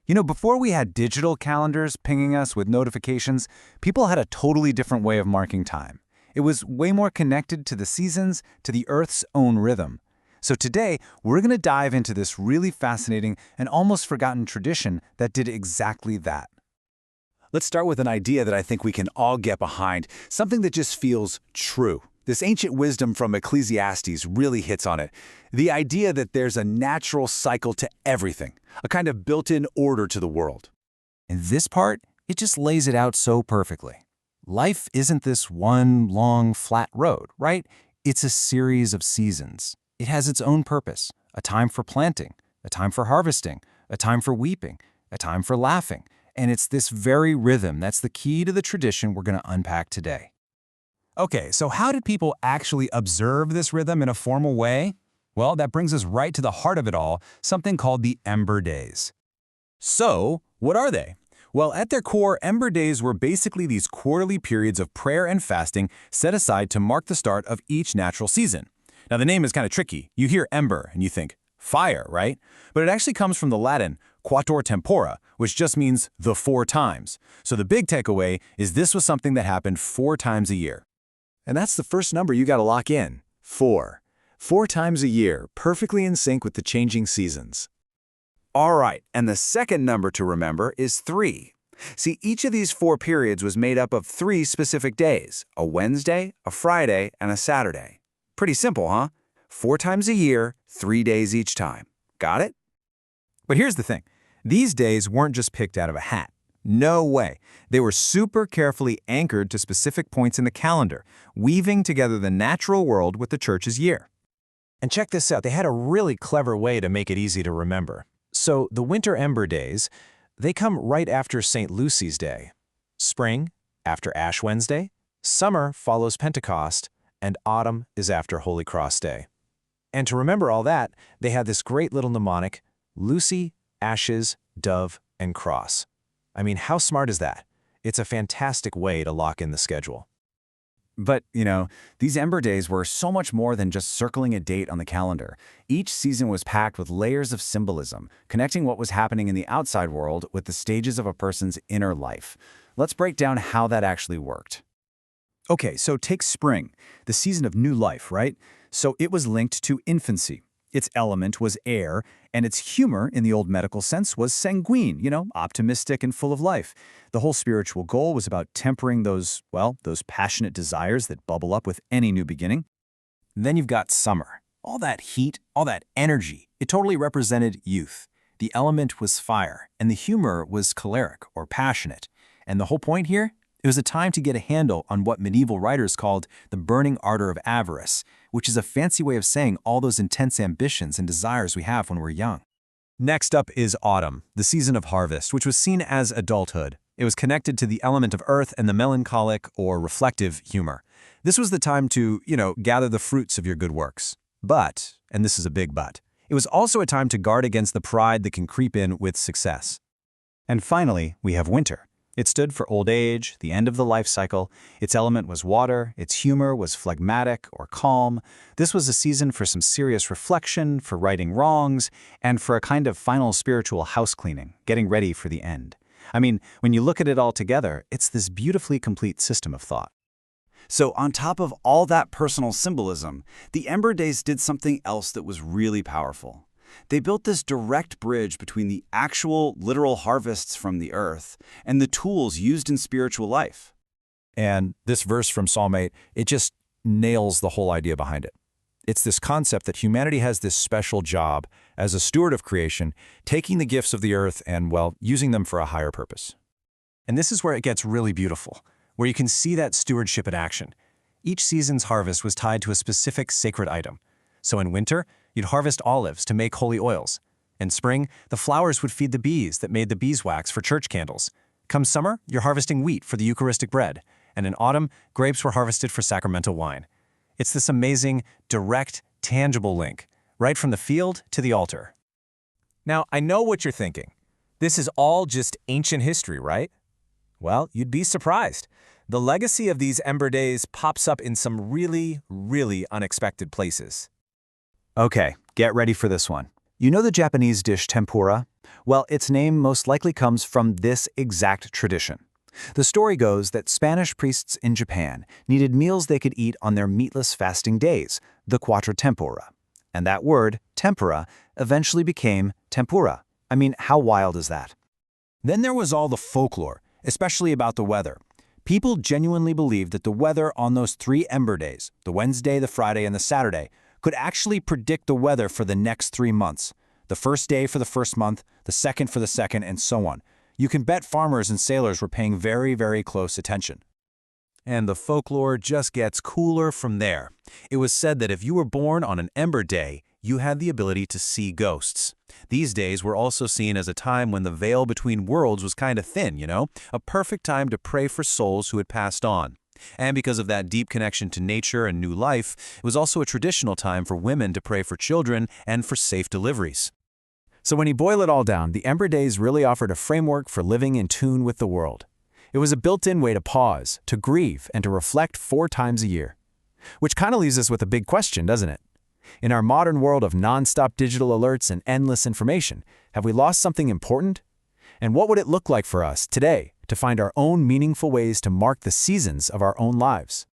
Before we had digital calendars pinging us with notifications, people had a totally different way of marking time. It was way more connected to the seasons, to the Earth's own rhythm. So today, we're going to dive into this really fascinating and almost forgotten tradition that did exactly that. Let's start with an idea that I think we can all get behind, something that just feels true. This ancient wisdom from Ecclesiastes really hits on it. The idea that there's a natural cycle to everything, a kind of built-in order to the world. And this part, it just lays it out so perfectly. Life isn't this one long, flat road, right? It's a series of seasons. It has its own purpose, a time for planting, a time for harvesting, a time for weeping, a time for laughing. And it's this very rhythm that's the key to the tradition we're going to unpack today. Okay, so how did people actually observe this rhythm in a formal way? Well, that brings us right to the heart of it all, something called the Ember Days. So, what are they? Well, at their core, Ember Days were basically these quarterly periods of prayer and fasting set aside to mark the start of each natural season. Now, the name is kind of tricky. You hear ember and you think fire, right? But it actually comes from the Latin quattuor tempora, which just means the 4 times. So the big takeaway is this was something that happened 4 times a year. And that's the first number you got to lock in, 4. 4 times a year, perfectly in sync with the changing seasons. All right, and the second number to remember is 3. See, each of these 4 periods was made up of 3 specific days, a Wednesday, a Friday, and a Saturday. Pretty simple, huh? 4 times a year, 3 days each time. Got it? But here's the thing. These days weren't just picked out of a hat. No way. They were super carefully anchored to specific points in the calendar, weaving together the natural world with the church's year. And check this out. They had a really clever way to make it easy to remember. So the Winter Ember Days, they come right after St. Lucy's Day. Spring, after Ash Wednesday. Summer follows Pentecost. And autumn is after Holy Cross Day. And to remember all that, they had this great little mnemonic, Lucy, Ashes, Dove, and Cross. I mean, how smart is that? It's a fantastic way to lock in the schedule. But, these Ember Days were so much more than just circling a date on the calendar. Each season was packed with layers of symbolism, connecting what was happening in the outside world with the stages of a person's inner life. Let's break down how that actually worked. Okay, so take spring, the season of new life, right? So it was linked to infancy. Its element was air, and its humor, in the old medical sense, was sanguine, optimistic and full of life. The whole spiritual goal was about tempering those passionate desires that bubble up with any new beginning. Then you've got summer. All that heat, all that energy, it totally represented youth. The element was fire, and the humor was choleric or passionate. And the whole point here? It was a time to get a handle on what medieval writers called the burning ardor of avarice, which is a fancy way of saying all those intense ambitions and desires we have when we're young. Next up is autumn, the season of harvest, which was seen as adulthood. It was connected to the element of earth and the melancholic or reflective humor. This was the time to, gather the fruits of your good works. But, and this is a big but, it was also a time to guard against the pride that can creep in with success. And finally, we have winter. It stood for old age, the end of the life cycle. Its element was water. Its humor was phlegmatic or calm. This was a season for some serious reflection, for righting wrongs, and for a kind of final spiritual house cleaning, getting ready for the end. I mean, when you look at it all together, it's this beautifully complete system of thought. So on top of all that personal symbolism, the Ember Days did something else that was really powerful. They built this direct bridge between the actual, literal harvests from the earth and the tools used in spiritual life. And this verse from Psalm 8, it just nails the whole idea behind it. It's this concept that humanity has this special job as a steward of creation, taking the gifts of the earth and, using them for a higher purpose. And this is where it gets really beautiful, where you can see that stewardship in action. Each season's harvest was tied to a specific sacred item. So in winter, you'd harvest olives to make holy oils. In spring, the flowers would feed the bees that made the beeswax for church candles. Come summer, you're harvesting wheat for the Eucharistic bread. And in autumn, grapes were harvested for sacramental wine. It's this amazing, direct, tangible link, right from the field to the altar. Now, I know what you're thinking. This is all just ancient history, right? Well, you'd be surprised. The legacy of these Ember Days pops up in some really, really unexpected places. Okay, get ready for this one. You know the Japanese dish tempura? Well, its name most likely comes from this exact tradition. The story goes that Spanish priests in Japan needed meals they could eat on their meatless fasting days, the Quattro Tempora. And that word, tempura, eventually became tempura. I mean, how wild is that? Then there was all the folklore, especially about the weather. People genuinely believed that the weather on those 3 Ember Days, the Wednesday, the Friday, and the Saturday, could actually predict the weather for the next 3 months. The first day for the first month, the second for the second, and so on. You can bet farmers and sailors were paying very, very close attention. And the folklore just gets cooler from there. It was said that if you were born on an Ember Day, you had the ability to see ghosts. These days were also seen as a time when the veil between worlds was kind of thin, a perfect time to pray for souls who had passed on. And because of that deep connection to nature and new life, it was also a traditional time for women to pray for children and for safe deliveries. So when you boil it all down, the Ember Days really offered a framework for living in tune with the world. It was a built-in way to pause, to grieve, and to reflect 4 times a year. Which kind of leaves us with a big question, doesn't it? In our modern world of non-stop digital alerts and endless information, have we lost something important? And what would it look like for us today to find our own meaningful ways to mark the seasons of our own lives?